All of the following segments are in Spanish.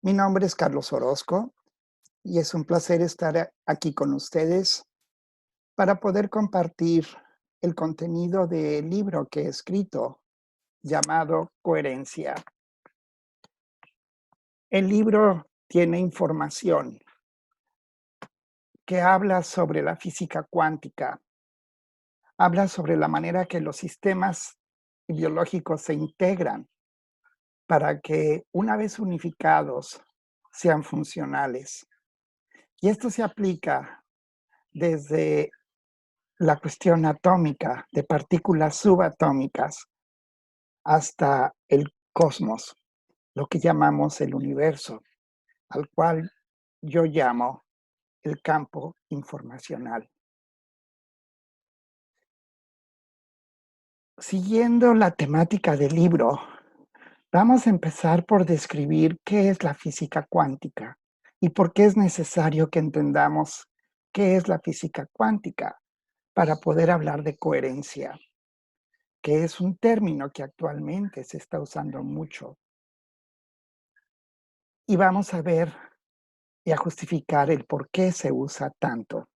Mi nombre es Carlos Orozco y es un placer estar aquí con ustedes para poder compartir el contenido del libro que he escrito llamado Coherencia. El libro tiene información que habla sobre la física cuántica, habla sobre la manera que los sistemas biológicos se integran para que una vez unificados sean funcionales. Y esto se aplica desde la cuestión atómica, de partículas subatómicas, hasta el cosmos, lo que llamamos el universo, al cual yo llamo el campo informacional. Siguiendo la temática del libro, vamos a empezar por describir qué es la física cuántica y por qué es necesario que entendamos qué es la física cuántica para poder hablar de coherencia, que es un término que actualmente se está usando mucho. Y vamos a ver y a justificar el por qué se usa tanto.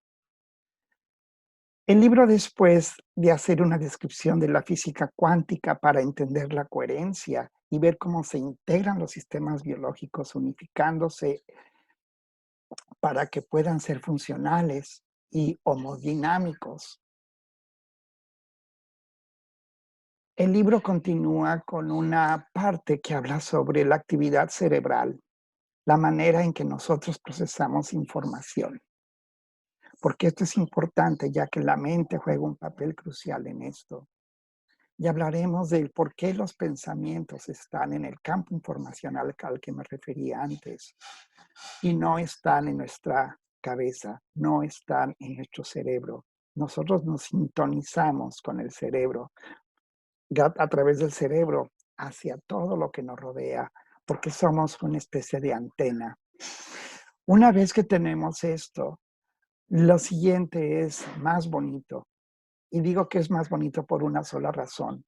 El libro, después de hacer una descripción de la física cuántica para entender la coherencia y ver cómo se integran los sistemas biológicos unificándose para que puedan ser funcionales y homodinámicos, el libro continúa con una parte que habla sobre la actividad cerebral, la manera en que nosotros procesamos información. Porque esto es importante, ya que la mente juega un papel crucial en esto. Y hablaremos del por qué los pensamientos están en el campo informacional al que me refería antes y no están en nuestra cabeza, no están en nuestro cerebro. Nosotros nos sintonizamos con el cerebro, a través del cerebro, hacia todo lo que nos rodea, porque somos una especie de antena. Una vez que tenemos esto, lo siguiente es más bonito. Y digo que es más bonito por una sola razón,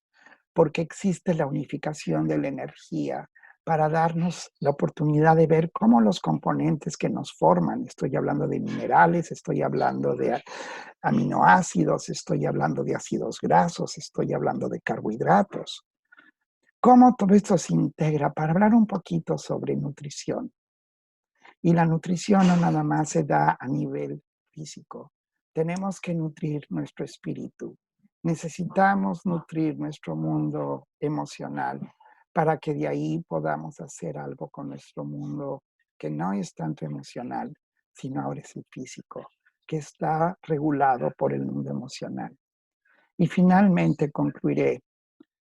porque existe la unificación de la energía para darnos la oportunidad de ver cómo los componentes que nos forman, estoy hablando de minerales, estoy hablando de aminoácidos, estoy hablando de ácidos grasos, estoy hablando de carbohidratos, cómo todo esto se integra para hablar un poquito sobre nutrición. Y la nutrición no nada más se da a nivel físico. Tenemos que nutrir nuestro espíritu. Necesitamos nutrir nuestro mundo emocional para que de ahí podamos hacer algo con nuestro mundo que no es tanto emocional, sino ahora es el físico, que está regulado por el mundo emocional. Y finalmente concluiré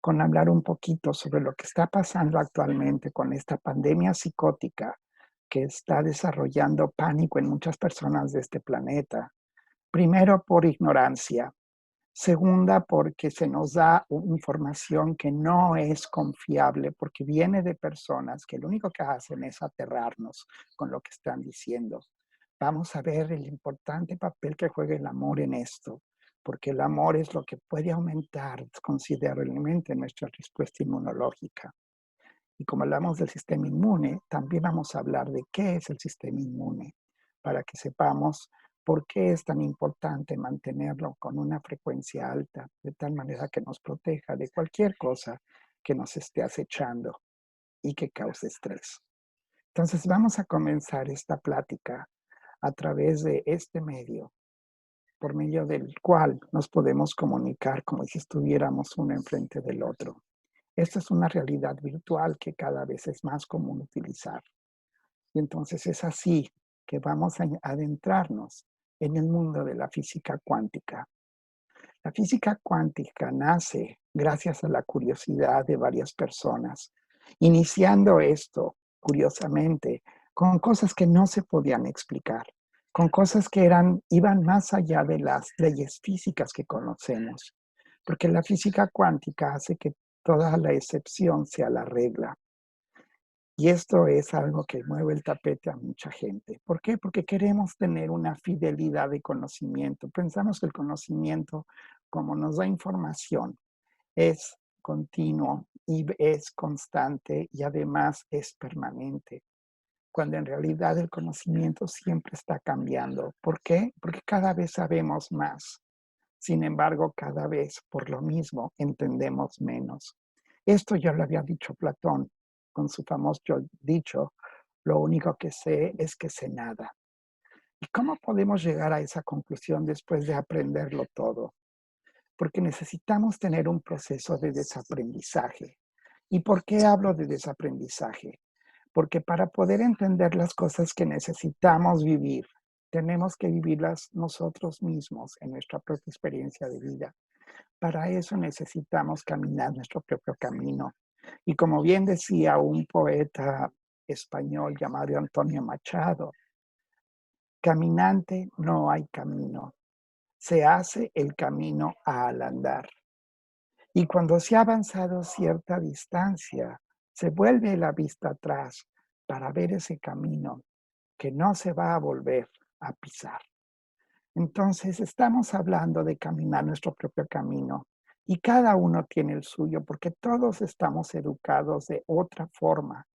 con hablar un poquito sobre lo que está pasando actualmente con esta pandemia psicótica que está desarrollando pánico en muchas personas de este planeta. Primero, por ignorancia. Segunda, porque se nos da información que no es confiable, porque viene de personas que lo único que hacen es aterrarnos con lo que están diciendo. Vamos a ver el importante papel que juega el amor en esto, porque el amor es lo que puede aumentar considerablemente nuestra respuesta inmunológica. Y como hablamos del sistema inmune, también vamos a hablar de qué es el sistema inmune, para que sepamos por qué es tan importante mantenerlo con una frecuencia alta, de tal manera que nos proteja de cualquier cosa que nos esté acechando y que cause estrés. Entonces vamos a comenzar esta plática a través de este medio, por medio del cual nos podemos comunicar como si estuviéramos uno enfrente del otro. Esta es una realidad virtual que cada vez es más común utilizar. Y entonces es así que vamos a adentrarnos en el mundo de la física cuántica. La física cuántica nace gracias a la curiosidad de varias personas, iniciando esto, curiosamente, con cosas que no se podían explicar, con cosas que iban más allá de las leyes físicas que conocemos, porque la física cuántica hace que toda la excepción sea la regla. Y esto es algo que mueve el tapete a mucha gente. ¿Por qué? Porque queremos tener una fidelidad de conocimiento. Pensamos que el conocimiento, como nos da información, es continuo y es constante y además es permanente. cuando en realidad el conocimiento siempre está cambiando. ¿Por qué? Porque cada vez sabemos más. Sin embargo, cada vez por lo mismo entendemos menos. Esto ya lo había dicho Platón con su famoso dicho, lo único que sé es que sé nada. ¿Y cómo podemos llegar a esa conclusión después de aprenderlo todo? Porque necesitamos tener un proceso de desaprendizaje. ¿Y por qué hablo de desaprendizaje? Porque para poder entender las cosas que necesitamos vivir, tenemos que vivirlas nosotros mismos en nuestra propia experiencia de vida. Para eso necesitamos caminar nuestro propio camino. Y como bien decía un poeta español llamado Antonio Machado, caminante no hay camino, se hace el camino al andar. Y cuando se ha avanzado cierta distancia, se vuelve la vista atrás para ver ese camino que no se va a volver a pisar. Entonces, estamos hablando de caminar nuestro propio camino y cada uno tiene el suyo porque todos estamos educados de otra forma.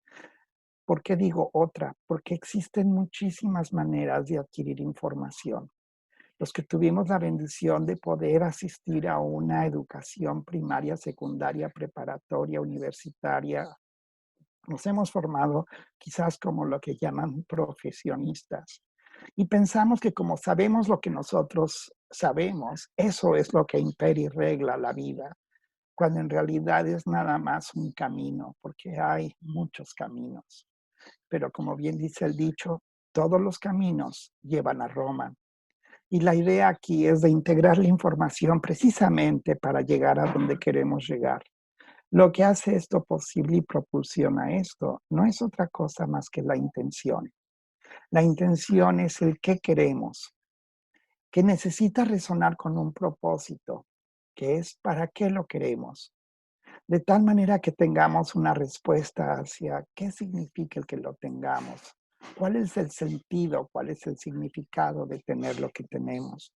¿Por qué digo otra? Porque existen muchísimas maneras de adquirir información. Los que tuvimos la bendición de poder asistir a una educación primaria, secundaria, preparatoria, universitaria, nos hemos formado quizás como lo que llaman profesionistas. Y pensamos que como sabemos lo que nosotros sabemos, eso es lo que impera y regla la vida, cuando en realidad es nada más un camino, porque hay muchos caminos. Pero como bien dice el dicho, todos los caminos llevan a Roma. Y la idea aquí es de integrar la información precisamente para llegar a donde queremos llegar. Lo que hace esto posible y propulsiona esto no es otra cosa más que la intención. La intención es el qué queremos, que necesita resonar con un propósito, que es para qué lo queremos. De tal manera que tengamos una respuesta hacia qué significa el que lo tengamos, cuál es el sentido, cuál es el significado de tener lo que tenemos.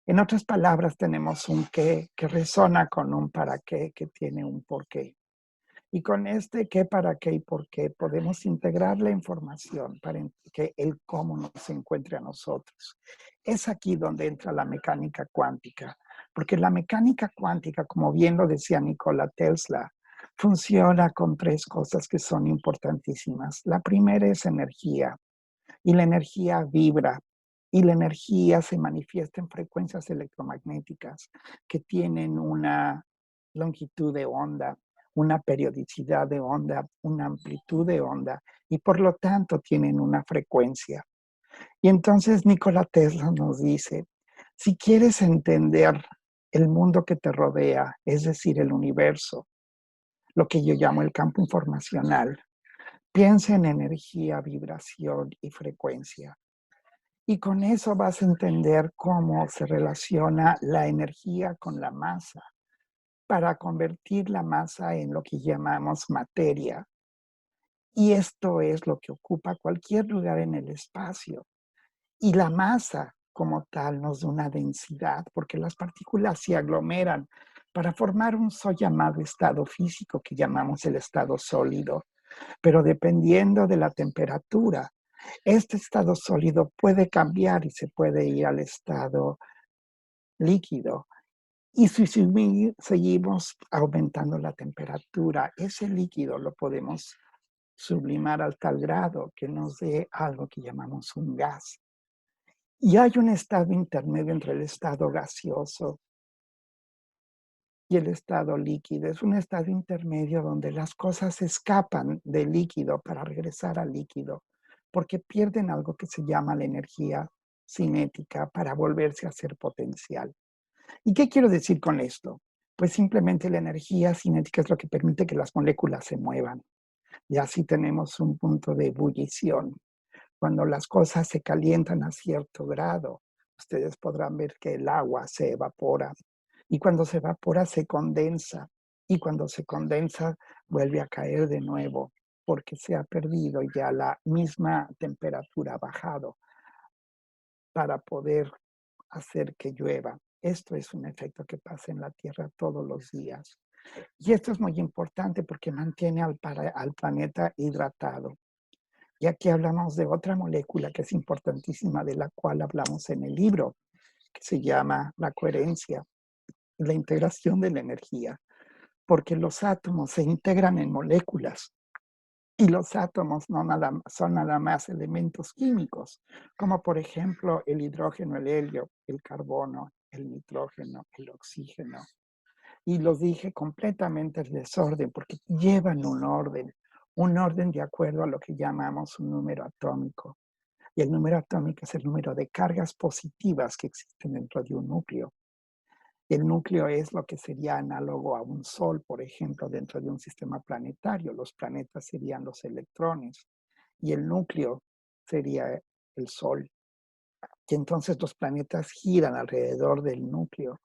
En otras palabras, tenemos un qué que resona con un para qué que tiene un por qué. Y con este qué, para qué y por qué podemos integrar la información para que el cómo nos encuentre a nosotros. Es aquí donde entra la mecánica cuántica, porque la mecánica cuántica, como bien lo decía Nikola Tesla, funciona con tres cosas que son importantísimas. La primera es energía, y la energía vibra, y la energía se manifiesta en frecuencias electromagnéticas que tienen una longitud de onda, una periodicidad de onda, una amplitud de onda, y por lo tanto tienen una frecuencia. Y entonces Nikola Tesla nos dice, si quieres entender el mundo que te rodea, es decir, el universo, lo que yo llamo el campo informacional, piensa en energía, vibración y frecuencia. Y con eso vas a entender cómo se relaciona la energía con la masa para convertir la masa en lo que llamamos materia. Y esto es lo que ocupa cualquier lugar en el espacio. Y la masa como tal nos da una densidad, porque las partículas se aglomeran para formar un llamado estado físico que llamamos el estado sólido. Pero dependiendo de la temperatura, este estado sólido puede cambiar y se puede ir al estado líquido. Y si seguimos aumentando la temperatura, ese líquido lo podemos sublimar al tal grado que nos dé algo que llamamos un gas. Y hay un estado intermedio entre el estado gaseoso y el estado líquido. Es un estado intermedio donde las cosas escapan del líquido para regresar al líquido, porque pierden algo que se llama la energía cinética para volverse a ser potencial. ¿Y qué quiero decir con esto? Pues simplemente la energía cinética es lo que permite que las moléculas se muevan. Y así tenemos un punto de ebullición. Cuando las cosas se calientan a cierto grado, ustedes podrán ver que el agua se evapora. Y cuando se evapora, se condensa. Y cuando se condensa, vuelve a caer de nuevo, porque se ha perdido ya la misma temperatura ha bajado para poder hacer que llueva. Esto es un efecto que pasa en la Tierra todos los días. Y esto es muy importante porque mantiene al planeta hidratado. Y aquí hablamos de otra molécula que es importantísima, de la cual hablamos en el libro, que se llama la coherencia, la integración de la energía, porque los átomos se integran en moléculas y los átomos son nada más elementos químicos, como por ejemplo el hidrógeno, el helio, el carbono, el nitrógeno, el oxígeno. Y los dije completamente en desorden porque llevan un orden de acuerdo a lo que llamamos un número atómico. Y el número atómico es el número de cargas positivas que existen dentro de un núcleo. El núcleo es lo que sería análogo a un sol, por ejemplo, dentro de un sistema planetario. Los planetas serían los electrones y el núcleo sería el sol. Y entonces los planetas giran alrededor del núcleo,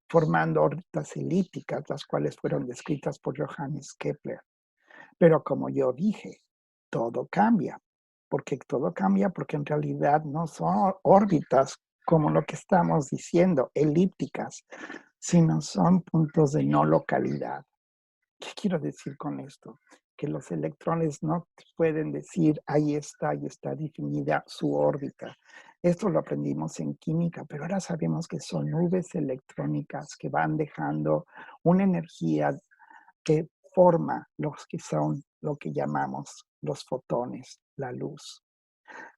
formando órbitas elípticas, las cuales fueron descritas por Johannes Kepler. Pero como yo dije, todo cambia. Todo cambia porque en realidad no son órbitas como lo que estamos diciendo, elípticas, sino son puntos de no localidad. ¿Qué quiero decir con esto? Que los electrones no pueden decir, ahí está definida su órbita. Esto lo aprendimos en química, pero ahora sabemos que son nubes electrónicas que van dejando una energía que forma los que son lo que llamamos los fotones, la luz.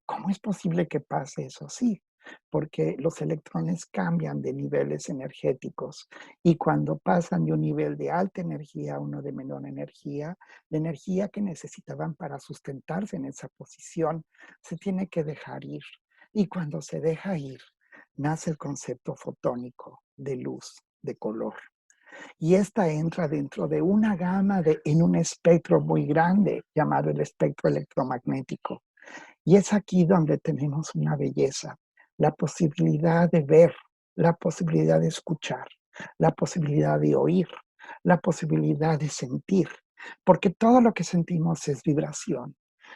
¿Cómo es posible que pase eso? Sí, porque los electrones cambian de niveles energéticos y cuando pasan de un nivel de alta energía a uno de menor energía, la energía que necesitaban para sustentarse en esa posición se tiene que dejar ir. Y cuando se deja ir, nace el concepto fotónico de luz, de color. Y esta entra dentro de una gama en un espectro muy grande llamado el espectro electromagnético. Y es aquí donde tenemos una belleza, la posibilidad de ver, la posibilidad de escuchar, la posibilidad de oír, la posibilidad de sentir, porque todo lo que sentimos es vibración.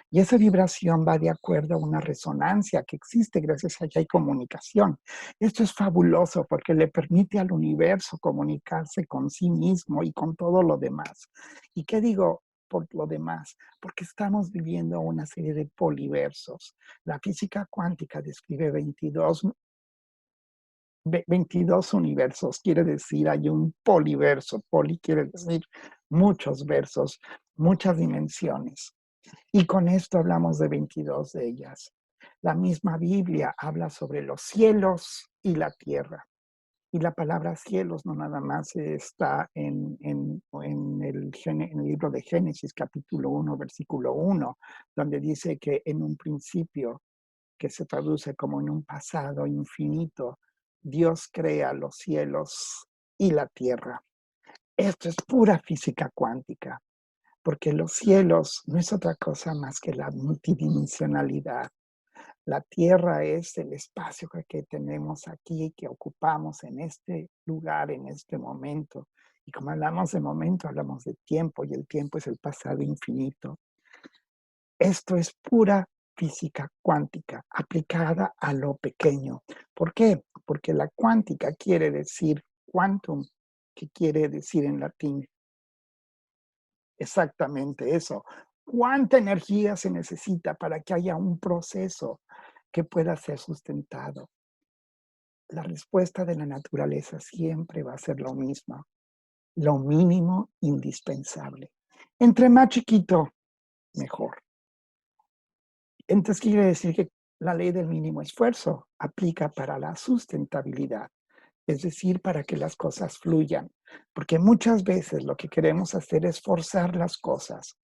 Y esa vibración va de acuerdo a una resonancia que existe gracias a que hay comunicación. Esto es fabuloso porque le permite al universo comunicarse con sí mismo y con todo lo demás. ¿Y qué digo por lo demás? Porque estamos viviendo una serie de poliversos. La física cuántica describe 22 universos, quiere decir hay un poliverso. Poli quiere decir muchos versos, muchas dimensiones. Y con esto hablamos de 22 de ellas. La misma Biblia habla sobre los cielos y la tierra. Y la palabra cielos no nada más está en el libro de Génesis, capítulo 1, versículo 1, donde dice que en un principio, que se traduce como en un pasado infinito, Dios crea los cielos y la tierra. Esto es pura física cuántica, porque los cielos no es otra cosa más que la multidimensionalidad. La Tierra es el espacio que tenemos aquí, que ocupamos en este lugar, en este momento. Y como hablamos de momento, hablamos de tiempo, y el tiempo es el pasado infinito. Esto es pura física cuántica aplicada a lo pequeño. ¿Por qué? Porque la cuántica quiere decir quantum, que quiere decir en latín exactamente eso. ¿Cuánta energía se necesita para que haya un proceso que pueda ser sustentado? La respuesta de la naturaleza siempre va a ser lo mismo, lo mínimo indispensable. Entre más chiquito, mejor. Entonces quiere decir que la ley del mínimo esfuerzo aplica para la sustentabilidad, es decir, para que las cosas fluyan, porque muchas veces lo que queremos hacer es forzar las cosas.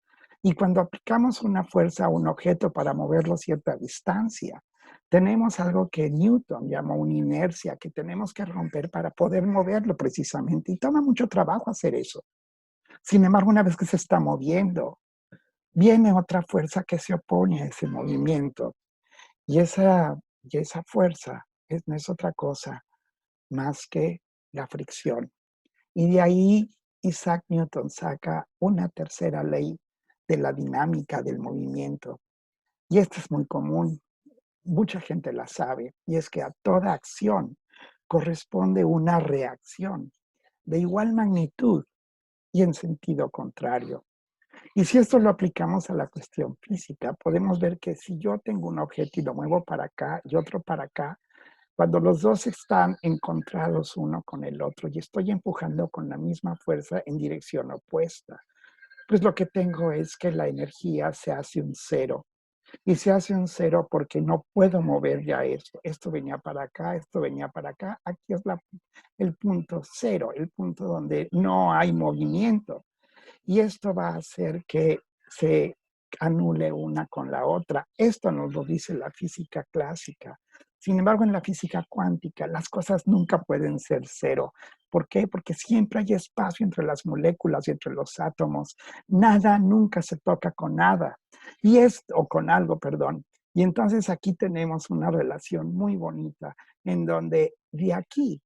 Y cuando aplicamos una fuerza a un objeto para moverlo a cierta distancia, tenemos algo que Newton llamó una inercia que tenemos que romper para poder moverlo precisamente. Y toma mucho trabajo hacer eso. Sin embargo, una vez que se está moviendo, viene otra fuerza que se opone a ese movimiento. Y esa fuerza no es otra cosa más que la fricción. Y de ahí Isaac Newton saca una tercera ley de la dinámica del movimiento. Y esta es muy común, mucha gente la sabe, y es que a toda acción corresponde una reacción de igual magnitud y en sentido contrario. Y si esto lo aplicamos a la cuestión física, podemos ver que si yo tengo un objeto y lo muevo para acá y otro para acá, cuando los dos están encontrados uno con el otro y estoy empujando con la misma fuerza en dirección opuesta, pues lo que tengo es que la energía se hace un cero. Y se hace un cero porque no puedo mover ya esto. Esto venía para acá, esto venía para acá. Aquí es el punto cero, el punto donde no hay movimiento. Y esto va a hacer que se anule una con la otra. Esto nos lo dice la física clásica. Sin embargo, en la física cuántica, las cosas nunca pueden ser cero. ¿Por qué? Porque siempre hay espacio entre las moléculas y entre los átomos. Nada nunca se toca con nada. O con algo, perdón. Y entonces aquí tenemos una relación muy bonita en donde de aquí,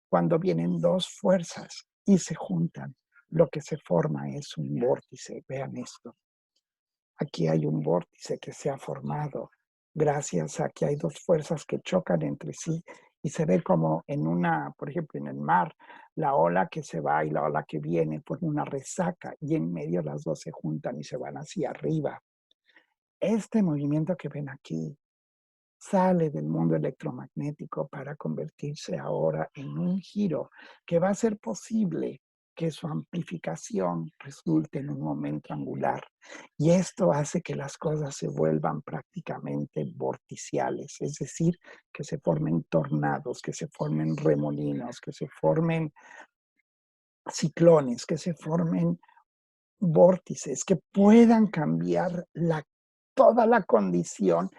cuando vienen dos fuerzas y se juntan, lo que se forma es un vórtice. Vean esto. Aquí hay un vórtice que se ha formado gracias a que hay dos fuerzas que chocan entre sí y se ve como por ejemplo, en el mar, la ola que se va y la ola que viene por una resaca y en medio las dos se juntan y se van hacia arriba. Este movimiento que ven aquí sale del mundo electromagnético para convertirse ahora en un giro que va a ser posible que su amplificación resulte en un momento angular. Y esto hace que las cosas se vuelvan prácticamente vorticiales, es decir, que se formen tornados, que se formen remolinos, que se formen ciclones, que se formen vórtices, que puedan cambiar toda la condición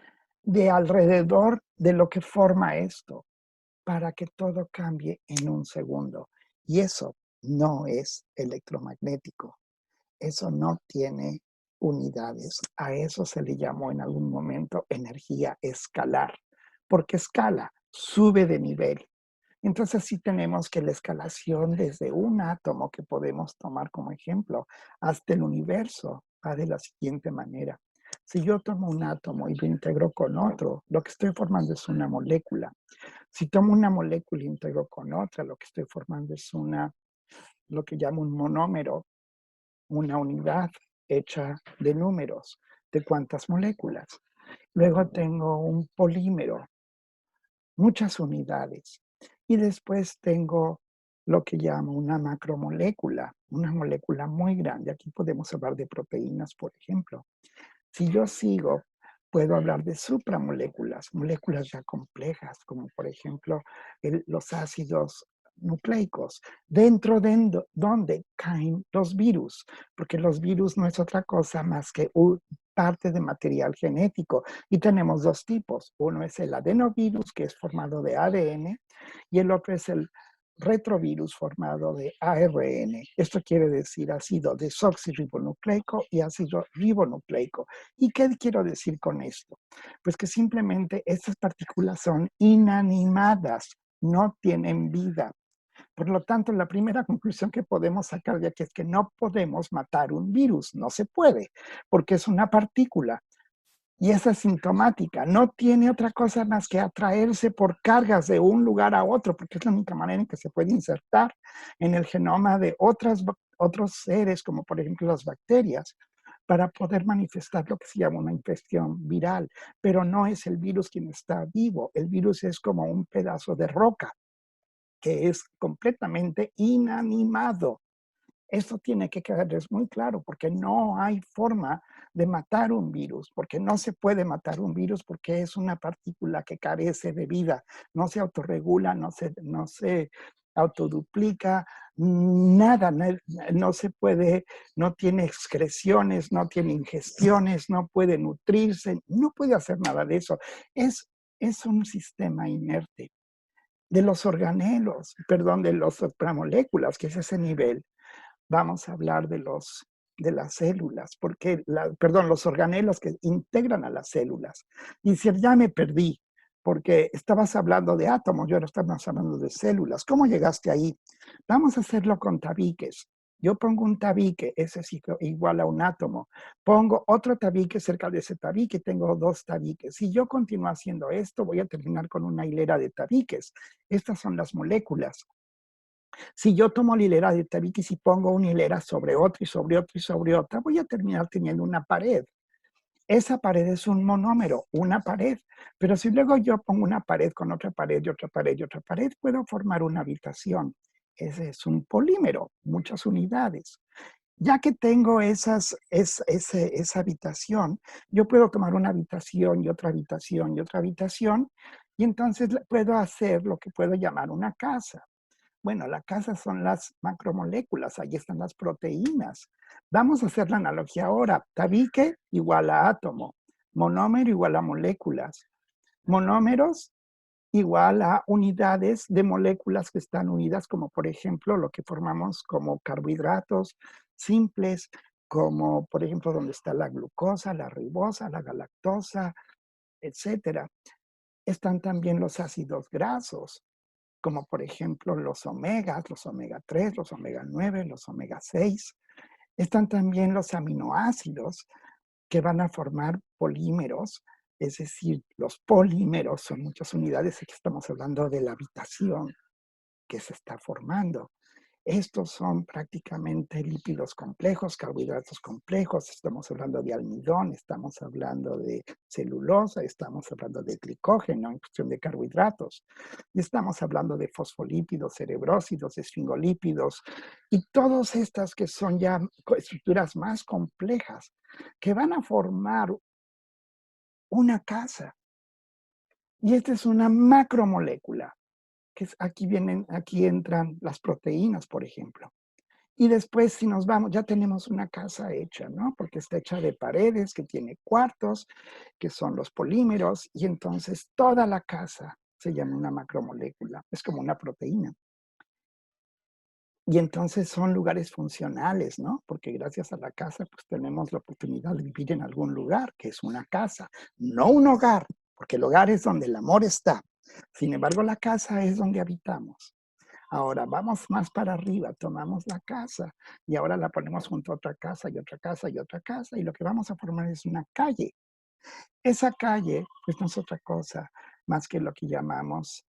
de alrededor de lo que forma esto, para que todo cambie en un segundo. Y eso no es electromagnético. Eso no tiene unidades. A eso se le llamó en algún momento energía escalar, porque escala, sube de nivel. Entonces sí tenemos que la escalación desde un átomo que podemos tomar como ejemplo hasta el universo va de la siguiente manera. Si yo tomo un átomo y lo integro con otro, lo que estoy formando es una molécula. Si tomo una molécula y integro con otra, lo que estoy formando es lo que llamo un monómero, una unidad hecha de números, de cuántas moléculas. Luego tengo un polímero, muchas unidades. Y después tengo lo que llamo una macromolécula, una molécula muy grande. Aquí podemos hablar de proteínas, por ejemplo. Si yo sigo, puedo hablar de supramoléculas, moléculas ya complejas, como por ejemplo los ácidos nucleicos, dentro de donde caen los virus, porque los virus no es otra cosa más que parte de material genético. Y tenemos dos tipos. Uno es el adenovirus, que es formado de ADN, y el otro es el retrovirus formado de ARN. Esto quiere decir ácido desoxirribonucleico y ácido ribonucleico. ¿Y qué quiero decir con esto? Pues que simplemente estas partículas son inanimadas, no tienen vida. Por lo tanto, la primera conclusión que podemos sacar de aquí es que no podemos matar un virus, no se puede, porque es una partícula y es asintomática, no tiene otra cosa más que atraerse por cargas de un lugar a otro, porque es la única manera en que se puede insertar en el genoma de otros seres, como por ejemplo las bacterias, para poder manifestar lo que se llama una infección viral. Pero no es el virus quien está vivo, el virus es como un pedazo de roca que es completamente inanimado. Esto tiene que quedarles muy claro porque no hay forma de matar un virus, porque no se puede matar un virus porque es una partícula que carece de vida, no se autorregula, no se autoduplica, nada, no se puede, no tiene excreciones, no tiene ingestiones, no puede nutrirse, no puede hacer nada de eso. Es un sistema inerte. De los organelos, perdón, de las supramoléculas, que es ese nivel, vamos a hablar de las células, porque, perdón, los organelos que integran a las células. Y si ya me perdí, porque estabas hablando de átomos, yo ahora estamos hablando de células. ¿Cómo llegaste ahí? Vamos a hacerlo con tabiques. Yo pongo un tabique, ese es igual a un átomo. Pongo otro tabique cerca de ese tabique, tengo dos tabiques. Si yo continúo haciendo esto, voy a terminar con una hilera de tabiques. Estas son las moléculas. Si yo tomo la hilera de tabiques y pongo una hilera sobre otra y sobre otra y sobre otra, voy a terminar teniendo una pared. Esa pared es un monómero, una pared. Pero si luego yo pongo una pared con otra pared y otra pared y otra pared, puedo formar una habitación. Ese es un polímero, muchas unidades. Ya que tengo esa habitación, yo puedo tomar una habitación y otra habitación y otra habitación, y entonces puedo hacer lo que puedo llamar una casa. Bueno, la casa son las macromoléculas, ahí están las proteínas. Vamos a hacer la analogía ahora. Tabique igual a átomo, monómero igual a moléculas, monómeros igual a unidades de moléculas que están unidas, como por ejemplo lo que formamos como carbohidratos simples, como por ejemplo donde está la glucosa, la ribosa, la galactosa, etcétera. Están también los ácidos grasos, como por ejemplo los omegas, los omega 3, los omega 9, los omega 6. Están también los aminoácidos que van a formar polímeros, es decir, los polímeros son muchas unidades, aquí estamos hablando de la habitación que se está formando. Estos son prácticamente lípidos complejos, carbohidratos complejos, estamos hablando de almidón, estamos hablando de celulosa, estamos hablando de glicógeno en cuestión de carbohidratos, y estamos hablando de fosfolípidos, cerebrósidos, esfingolípidos, y todas estas que son ya estructuras más complejas, que van a formar una casa. Y esta es una macromolécula, que aquí entran las proteínas, por ejemplo. Y después, si nos vamos, ya tenemos una casa hecha, ¿no? Porque está hecha de paredes, que tiene cuartos, que son los polímeros, y entonces toda la casa se llama una macromolécula, es como una proteína. Y entonces son lugares funcionales, ¿no? Porque gracias a la casa, pues tenemos la oportunidad de vivir en algún lugar, que es una casa, no un hogar, porque el hogar es donde el amor está. Sin embargo, la casa es donde habitamos. Ahora vamos más para arriba, tomamos la casa y ahora la ponemos junto a otra casa y otra casa y otra casa y lo que vamos a formar es una calle. Esa calle pues no es otra cosa más que lo que llamamos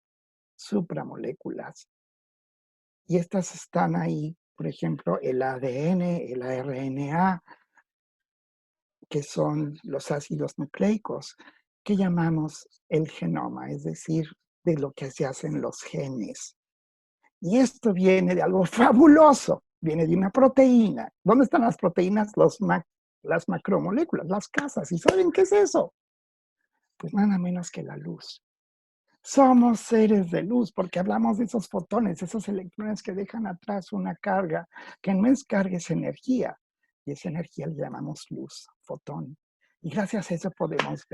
supramoléculas. Y estas están ahí, por ejemplo, el ADN, el RNA, que son los ácidos nucleicos, que llamamos el genoma, es decir, de lo que se hacen los genes. Y esto viene de algo fabuloso, viene de una proteína. ¿Dónde están las proteínas? Las macromoléculas, las casas. ¿Y saben qué es eso? Pues nada menos que la luz. Somos seres de luz porque hablamos de esos fotones, esos electrones que dejan atrás una carga, que no es carga, es energía. Y esa energía le llamamos luz, fotón. Y gracias a eso podemos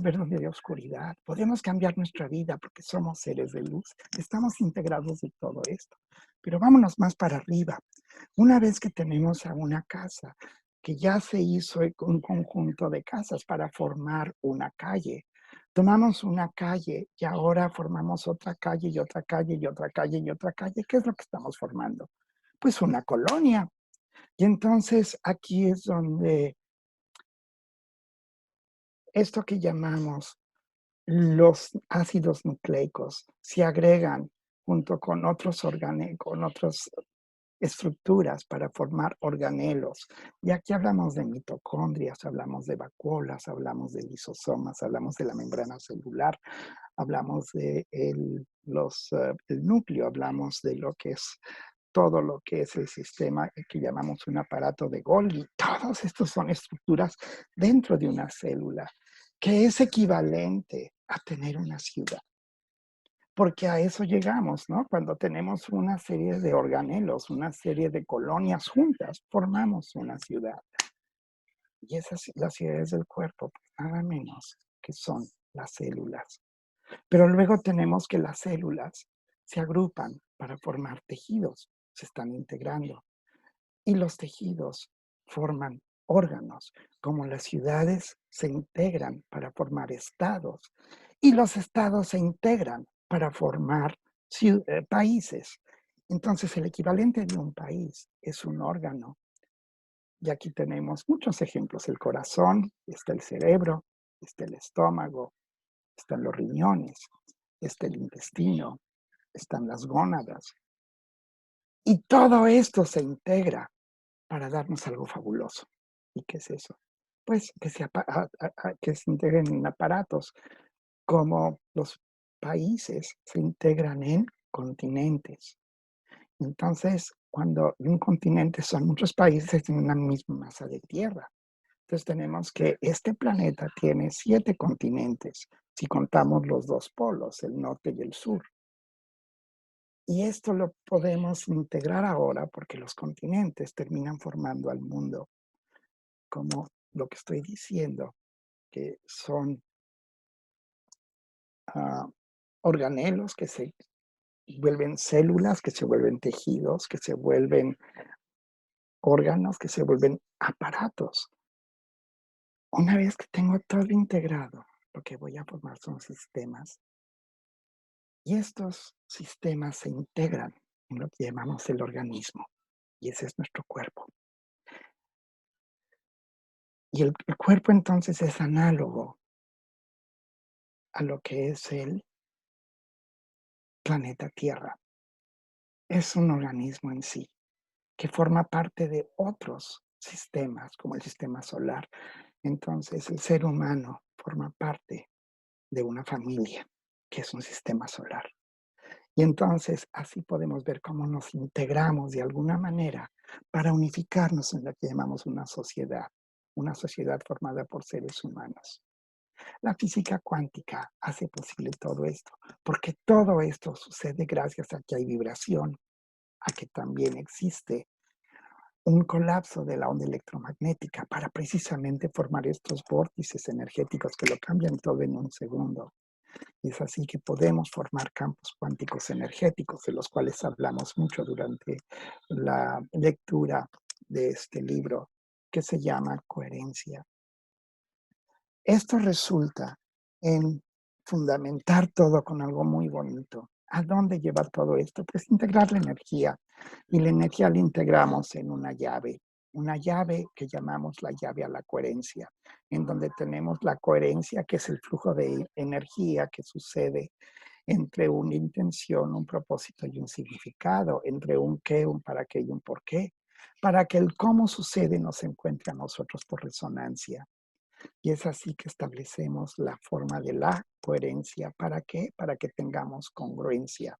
ver donde hay oscuridad, podemos cambiar nuestra vida porque somos seres de luz. Estamos integrados de todo esto. Pero vámonos más para arriba. Una vez que tenemos a una casa, que ya se hizo un conjunto de casas para formar una calle, tomamos una calle y ahora formamos otra calle y otra calle y otra calle y otra calle. ¿Qué es lo que estamos formando? Pues una colonia. Y entonces aquí es donde esto que llamamos los ácidos nucleicos se agregan junto con otras estructuras para formar organelos. Y aquí hablamos de mitocondrias, hablamos de vacuolas, hablamos de lisosomas, hablamos de la membrana celular, hablamos de el núcleo, hablamos de lo que es todo lo que es el sistema que llamamos un aparato de Golgi. Todos estos son estructuras dentro de una célula, que es equivalente a tener una ciudad. Porque a eso llegamos, ¿no? Cuando tenemos una serie de organelos, una serie de colonias juntas, formamos una ciudad. Y esas, las ciudades del cuerpo, pues nada menos que son las células. Pero luego tenemos que las células se agrupan para formar tejidos, se están integrando. Y los tejidos forman órganos, como las ciudades se integran para formar estados y los estados se integran para formar países. Entonces el equivalente de un país es un órgano. Y aquí tenemos muchos ejemplos: el corazón, está el cerebro, está el estómago, están los riñones, está el intestino, están las gónadas, Y todo esto se integra para darnos algo fabuloso. ¿Y qué es eso? Pues que se integren en aparatos, como los países se integran en continentes. Entonces, cuando un continente son muchos países en una misma masa de tierra. Entonces tenemos que este planeta tiene 7 continentes, si contamos los 2 polos, el norte y el sur. Y esto lo podemos integrar ahora porque los continentes terminan formando al mundo, como lo que estoy diciendo, que son ah, organelos que se vuelven células, que se vuelven tejidos, que se vuelven órganos, que se vuelven aparatos. Una vez que tengo todo integrado, lo que voy a formar son sistemas. Y estos sistemas se integran en lo que llamamos el organismo. Y ese es nuestro cuerpo. Y el cuerpo entonces es análogo a lo que es el planeta Tierra. Es un organismo en sí que forma parte de otros sistemas, como el sistema solar. Entonces, el ser humano forma parte de una familia, que es un sistema solar. Y entonces, así podemos ver cómo nos integramos de alguna manera para unificarnos en lo que llamamos una sociedad formada por seres humanos. La física cuántica hace posible todo esto, porque todo esto sucede gracias a que hay vibración, a que también existe un colapso de la onda electromagnética para precisamente formar estos vórtices energéticos que lo cambian todo en un segundo. Y es así que podemos formar campos cuánticos energéticos, de los cuales hablamos mucho durante la lectura de este libro, que se llama Coherencia. Esto resulta en fundamentar todo con algo muy bonito. ¿A dónde lleva todo esto? Pues integrar la energía. Y la energía la integramos en una llave que llamamos la llave a la coherencia, en donde tenemos la coherencia, que es el flujo de energía que sucede entre una intención, un propósito y un significado, entre un qué, un para qué y un por qué, para que el cómo sucede nos encuentre a nosotros por resonancia. Y es así que establecemos la forma de la coherencia. ¿Para qué? Para que tengamos congruencia.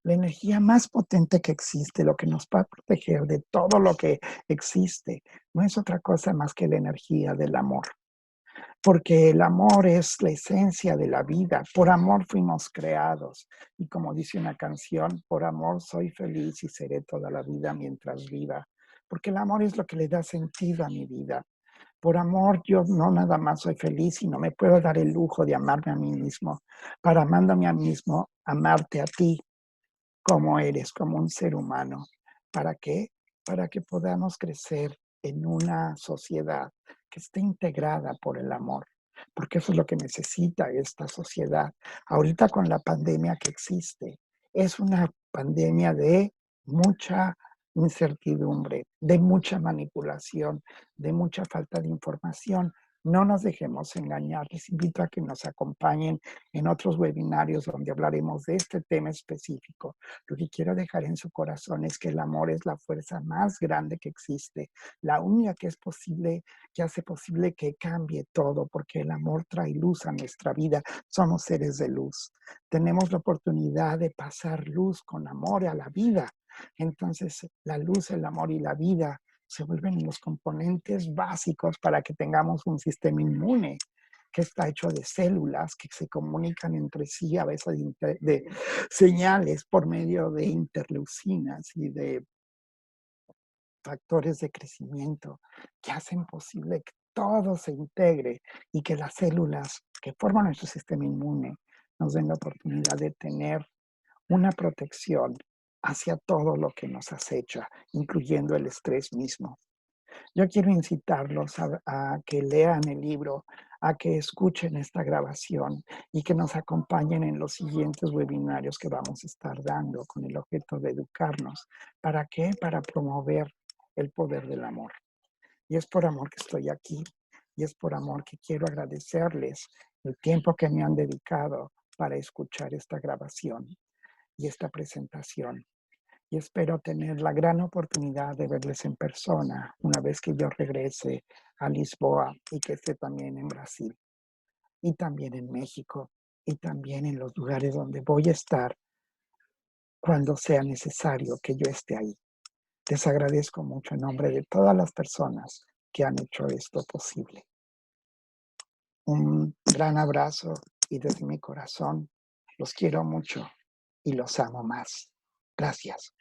La energía más potente que existe, lo que nos va a proteger de todo lo que existe, no es otra cosa más que la energía del amor. Porque el amor es la esencia de la vida. Por amor fuimos creados. Y como dice una canción, por amor soy feliz y seré toda la vida mientras viva. Porque el amor es lo que le da sentido a mi vida. Por amor, yo no nada más soy feliz, sino me puedo dar el lujo de amarme a mí mismo, para amándome a mí mismo, amarte a ti como eres, como un ser humano. ¿Para qué? Para que podamos crecer en una sociedad que esté integrada por el amor, porque eso es lo que necesita esta sociedad. Ahorita con la pandemia que existe, es una pandemia de mucha incertidumbre, de mucha manipulación, de mucha falta de información. No nos dejemos engañar. Les invito a que nos acompañen en otros webinarios donde hablaremos de este tema específico. Lo que quiero dejar en su corazón es que el amor es la fuerza más grande que existe, la única que es posible, que hace posible que cambie todo, porque el amor trae luz a nuestra vida. Somos seres de luz. Tenemos la oportunidad de pasar luz con amor a la vida. Entonces, la luz, el amor y la vida se vuelven los componentes básicos para que tengamos un sistema inmune que está hecho de células que se comunican entre sí a veces de señales por medio de interleucinas y de factores de crecimiento que hacen posible que todo se integre y que las células que forman nuestro sistema inmune nos den la oportunidad de tener una protección hacia todo lo que nos acecha, incluyendo el estrés mismo. Yo quiero incitarlos a que lean el libro, a que escuchen esta grabación y que nos acompañen en los siguientes webinarios que vamos a estar dando con el objeto de educarnos. ¿Para qué? Para promover el poder del amor. Y es por amor que estoy aquí y es por amor que quiero agradecerles el tiempo que me han dedicado para escuchar esta grabación y esta presentación. y espero tener la gran oportunidad de verles en persona una vez que yo regrese a Lisboa y que esté también en Brasil y también en México y también en los lugares donde voy a estar cuando sea necesario que yo esté ahí. Les agradezco mucho en nombre de todas las personas que han hecho esto posible. Un gran abrazo y desde mi corazón los quiero mucho y los amo más. Gracias.